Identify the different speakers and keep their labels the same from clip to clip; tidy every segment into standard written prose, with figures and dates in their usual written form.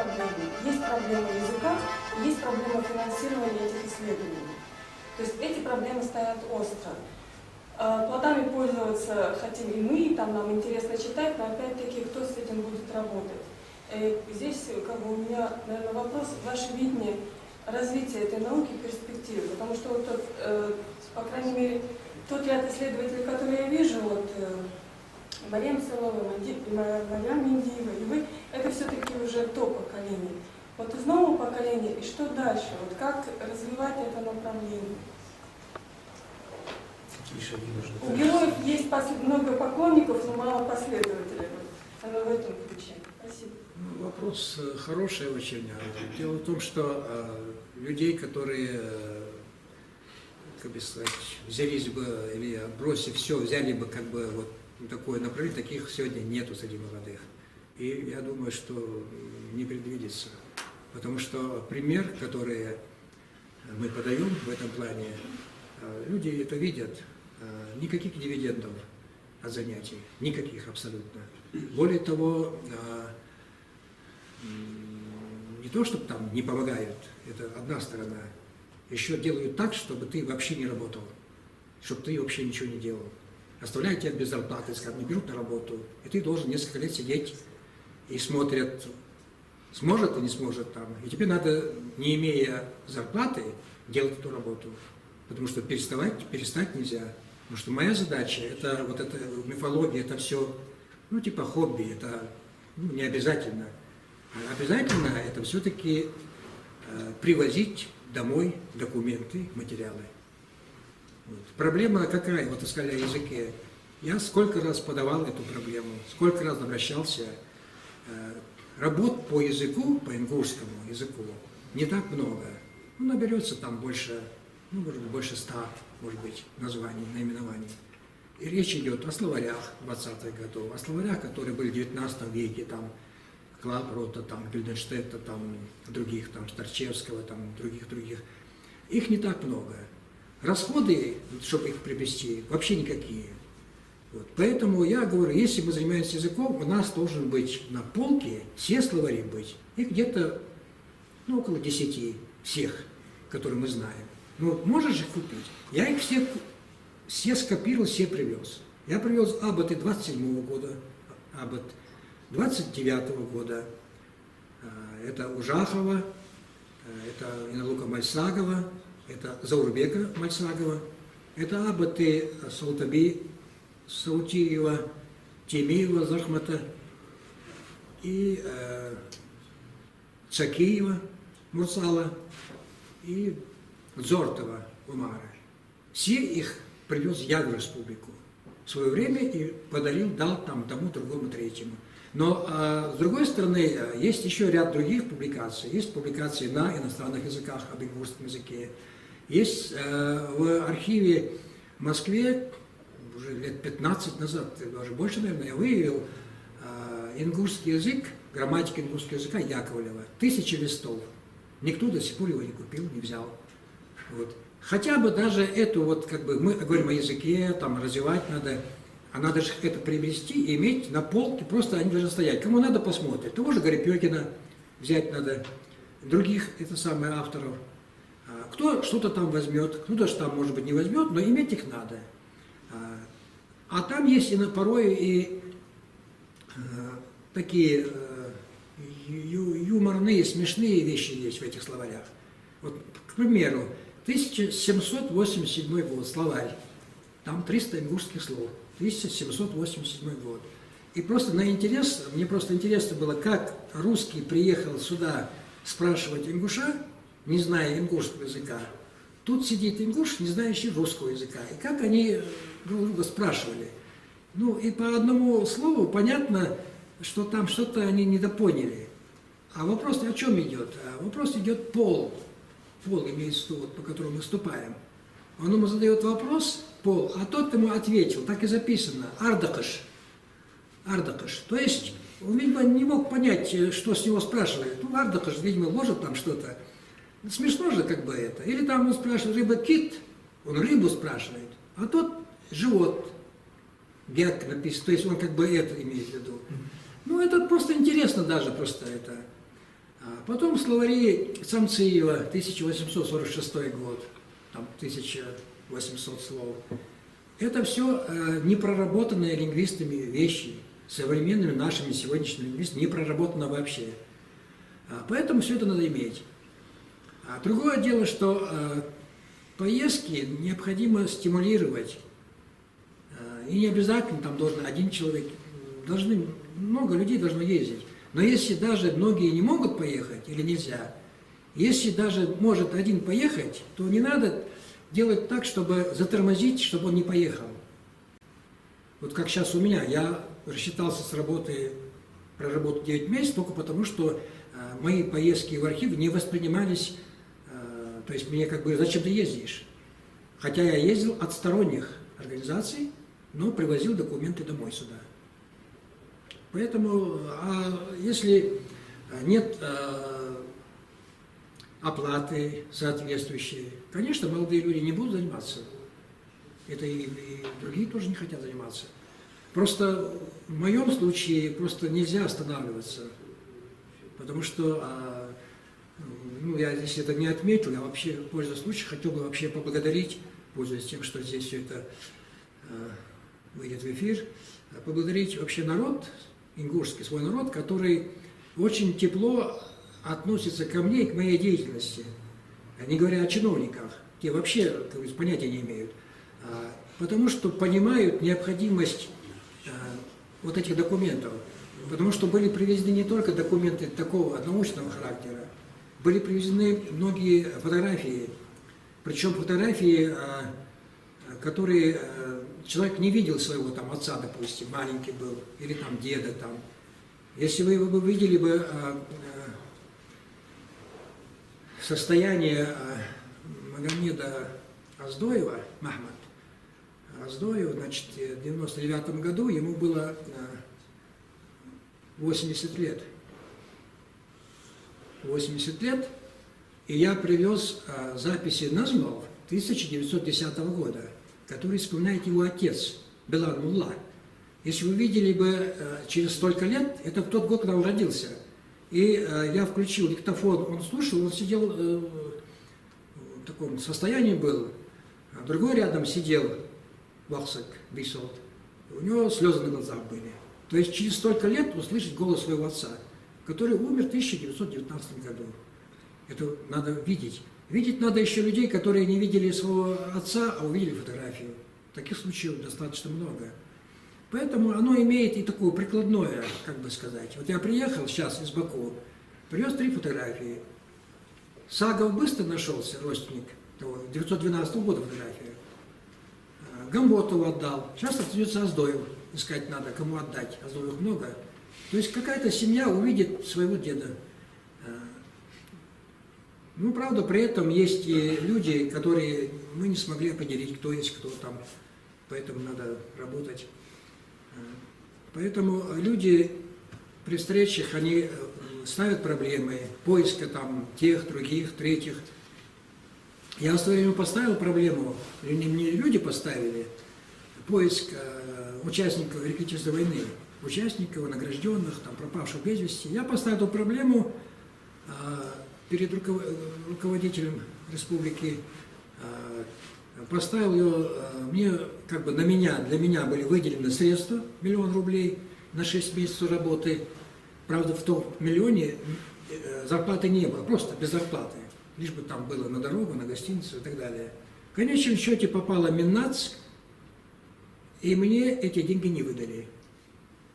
Speaker 1: проблемы. Есть проблема языка, есть проблема финансирования этих исследований. То есть эти проблемы стоят остро. Плодами пользоваться хотим и мы, там нам интересно читать, но опять-таки кто с этим будет работать? Здесь у меня, наверное, вопрос, ваше видение развития этой науки, перспективы, потому что вот тот, по крайней мере, тот ряд исследователей, которые я вижу, вот Марьям Салова, Марьям Миндиева, и вы, это все-таки уже то поколение. Вот из нового поколения, и что дальше? Вот как развивать это направление? У героев есть много поклонников, но мало последователей. Оно в этом ключе. Спасибо.
Speaker 2: Вопрос хороший очень. Дело в том, что людей, которые, как бы сказать, взялись бы или бросив все, взяли бы как бы вот такое направление, таких сегодня нету среди молодых. И я думаю, что не предвидится. Потому что пример, который мы подаем в этом плане, люди это видят. Никаких дивидендов от занятий, никаких абсолютно. Более того, не то, чтобы там не помогают, это одна сторона, еще делают так, чтобы ты вообще не работал, чтобы ты вообще ничего не делал. Оставляют тебя без зарплаты, скажем, не берут на работу, и ты должен несколько лет сидеть и смотрят, сможет и не сможет там. И тебе надо, не имея зарплаты, делать эту работу, потому что перестать нельзя. Потому что моя задача, это вот эта мифология, это все, ну, типа хобби, это не обязательно. А обязательно это все-таки привозить домой документы, материалы. Вот. Проблема какая, вот сказали о языке. Я сколько раз подавал эту проблему, сколько раз обращался. Работ по языку, по ингушскому языку, не так много. Ну, наберется там больше, ну, может быть, больше 100, может быть, названий, наименований. И речь идет о словарях 20-х годов, о словарях, которые были в 19 веке, там, Клапрота, там, Гильденштетта, там, других, там, Старчевского, там, других. Их не так много. Расходы, чтобы их приобрести, вообще никакие. Вот. Поэтому я говорю, если мы занимаемся языком, у нас должен быть на полке все словари быть. Их где-то, ну, около 10 всех, которые мы знаем. Ну, можешь их купить? Я их все скопировал, все привез. Я привез Аббаты 27-го года, Аббат 29-го года. Это Ужахова, это Иналука Мальсагова, это Заурбека Мальсагова, это Аббаты Саутаби, Саутиева, Темиева, Захмата и Цакиева, Мурсала и Дзортова, Умара. Все их привез я в республику в свое время и подарил, дал там тому, другому, третьему. Но, с другой стороны, есть еще ряд других публикаций. Есть публикации на иностранных языках, об ингушском языке. Есть в архиве в Москве, уже лет 15 назад, даже больше, наверное, я выявил ингушский язык, грамматика ингушского языка Яковлева, 1000 листов. Никто до сих пор его не купил, не взял. Вот. Хотя бы даже эту, вот как бы, мы говорим о языке, там, развивать надо, а надо же это приобрести и иметь на полке, просто они должны стоять. Кому надо, посмотрит. Того же Гарипёкина взять надо, других, это самое, авторов. Кто что-то там возьмет, кто-то же там, может быть, не возьмет, но иметь их надо. А там есть порой и такие юморные, смешные вещи есть в этих словарях. Вот, к примеру, 1787 год, словарь, там 300 ингушских слов, 1787 год. И просто на интерес, мне просто интересно было, как русский приехал сюда спрашивать ингуша, не зная ингушского языка. Тут сидит ингуш, не знающий русского языка. И как они друг друга спрашивали. Ну, и по одному слову понятно, что там что-то они недопоняли. А вопрос о чем идет? Вопрос идет пол. Пол имеется в виду, вот, по которому мы вступаем. Он ему задает вопрос, пол, а тот ему ответил, так и записано, Ардакаш. Ардакаш. То есть, он, видимо, не мог понять, что с него спрашивают. Ну, Ардакаш, видимо, ложит там что-то. Смешно же как бы это. Или там он спрашивает, рыба-кит, он рыбу спрашивает, а тот живот. Гек написано, то есть он как бы это имеет в виду. Ну, это просто интересно даже, просто это. Потом в словаре Самциева, 1846 год, там 1800 слов. Это все непроработанные лингвистами вещи, современными нашими сегодняшними лингвистами, не проработано вообще. Поэтому все это надо иметь. Другое дело, что поездки необходимо стимулировать. И не обязательно там должен один человек, много людей должно ездить. Но если даже многие не могут поехать или нельзя, если даже может один поехать, то не надо делать так, чтобы затормозить, чтобы он не поехал. Вот как сейчас у меня, я рассчитался с работы, проработал 9 месяцев только потому, что мои поездки в архив не воспринимались, то есть мне как бы, зачем ты ездишь? Хотя я ездил от сторонних организаций, но привозил документы домой сюда. Поэтому, если нет оплаты соответствующей, конечно, молодые люди не будут заниматься. Это и другие тоже не хотят заниматься. Просто в моем случае просто нельзя останавливаться, потому что, я здесь это не отметил, я вообще, пользуясь случаем, хотел бы вообще поблагодарить, пользуясь тем, что здесь все это выйдет в эфир, поблагодарить вообще народ, ингушский, свой народ, который очень тепло относится ко мне и к моей деятельности, не говоря о чиновниках, те вообще, как говорится, понятия не имеют, потому что понимают необходимость вот этих документов, потому что были привезены не только документы такого научного характера, были привезены многие фотографии, причем фотографии, которые человек не видел своего там отца, допустим, маленький был, или там деда там. Если вы бы видели бы состояние Магомеда Оздоева, Махмад Оздоева, значит, в 99 году ему было 80 лет. 80 лет, и я привез записи Назмов 1910 года, который вспоминает его отец, Белан Мулла. Если вы видели бы через столько лет, это в тот год, когда он родился. И я включил диктофон, он слушал, он сидел в таком состоянии был, а другой рядом сидел, Вахсак Бисолт, у него слезы на глазах были. То есть через столько лет услышать голос своего отца, который умер в 1919 году. Это надо видеть. Видеть надо еще людей, которые не видели своего отца, а увидели фотографию. Таких случаев достаточно много. Поэтому оно имеет и такое прикладное, как бы сказать. Вот я приехал сейчас из Баку, привез 3 фотографии. Сагов быстро нашелся, родственник, 1912 года фотография. Гамботову отдал. Сейчас остается Оздоев. Искать надо, кому отдать. Оздоев много. То есть какая-то семья увидит своего деда. Ну, правда, при этом есть и люди, которые мы не смогли определить, кто есть, кто там. Поэтому надо работать. Поэтому люди при встречах, они ставят проблемы, поиска там тех, других, третьих. Я в свое время поставил проблему, мне люди поставили, поиск участников Великой Отечественной войны, участников, награжденных, там, пропавших без вести. Я поставил эту проблему перед руководителем республики, поставил ее, мне, как бы для меня были выделены средства, 1 000 000 рублей на 6 месяцев работы. Правда, в том миллионе зарплаты не было, просто без зарплаты. Лишь бы там было на дорогу, на гостиницу и так далее. В конечном счете попала Миннац, и мне эти деньги не выдали.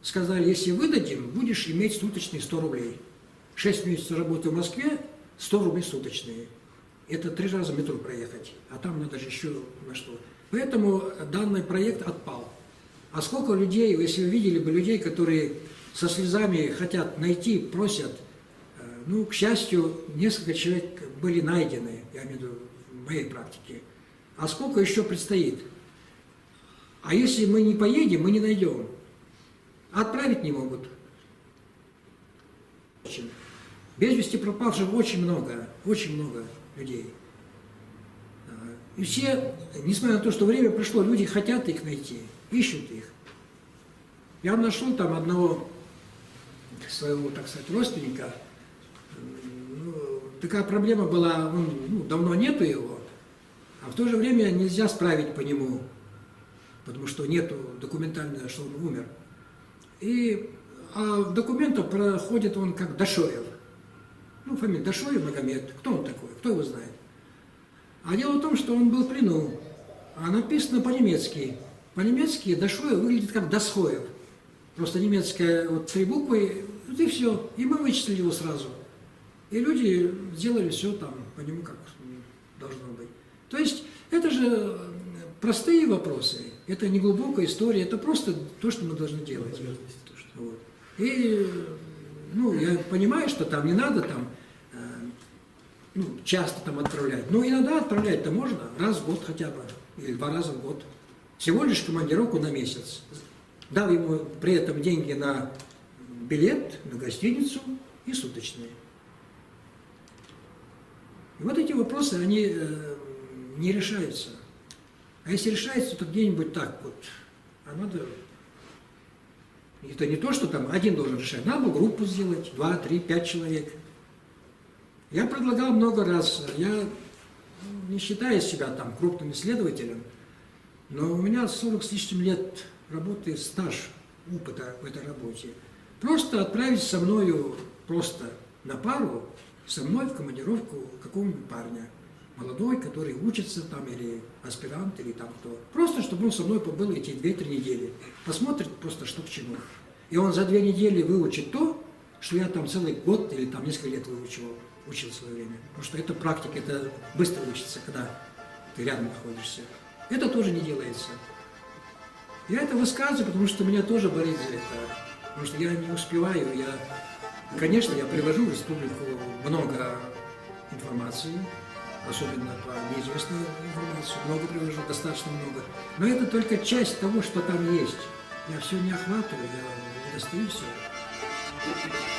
Speaker 2: Сказали, если выдадим, будешь иметь суточные 100 рублей. 6 месяцев работы в Москве, 100 рублей суточные. Это 3 раза метро проехать, а там надо же еще на что. Поэтому данный проект отпал. А сколько людей, если вы видели бы людей, которые со слезами хотят найти, просят, ну, к счастью, несколько человек были найдены, я имею в виду в моей практике. А сколько еще предстоит? А если мы не поедем, мы не найдем. Отправить не могут. Без вести пропавших очень много людей. И все, несмотря на то, что время прошло, люди хотят их найти, ищут их. Я нашел там одного своего, так сказать, родственника, такая проблема была, давно нету его, а в то же время нельзя справить по нему, потому что нету документально, что он умер. А в документах проходит он как Дашоев. Фамилия Дашоев Магомед. Кто он такой? Кто его знает? А дело в том, что он был в плену, а написано по-немецки. По-немецки Дашоев выглядит как Дасхоев. Просто немецкая 3 буквы, и все. И мы вычислили его сразу. И люди сделали все там по нему, как должно быть. То есть это же простые вопросы, это не глубокая история, это просто то, что мы должны делать. Вот. И я понимаю, что там не надо там, часто там отправлять, но иногда отправлять-то можно, раз в год хотя бы, или 2 раза в год. Всего лишь командировку на месяц. Дал ему при этом деньги на билет, на гостиницу и суточные. И вот эти вопросы, они не решаются. А если решаются, то где-нибудь так вот. А надо... Это не то, что там один должен решать. Надо было группу сделать, 2, 3, 5 человек. Я предлагал много раз. Я не считаю себя там крупным исследователем, но у меня 40 с лишним лет работы, стаж, опыта в этой работе. Просто отправить со мною просто на пару, со мной в командировку какого-нибудь парня, молодой, который учится там, или аспирант, или там кто. Просто, чтобы он со мной побыл эти 2-3 недели. Посмотрит просто, что к чему. И он за 2 недели выучит то, что я там целый год или там несколько лет учил в свое время. Потому что это практика, это быстро учится, когда ты рядом находишься. Это тоже не делается. Я это высказываю, потому что меня тоже болит за это. Потому что я не успеваю. Конечно, я привожу в республику много информации, особенно по неизвестной информации. Много привожу, достаточно много. Но это только часть того, что там есть. Я все не охватываю, я не достаю все.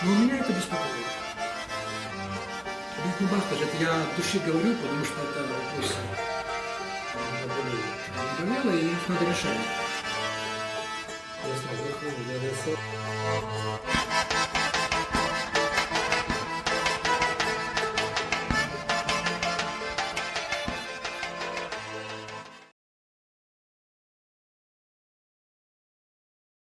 Speaker 2: Но меня это беспокоит. Ведь не бахта же, это я от души говорю, потому что это вопросы наболело, и их надо решать.
Speaker 3: Я смотрю,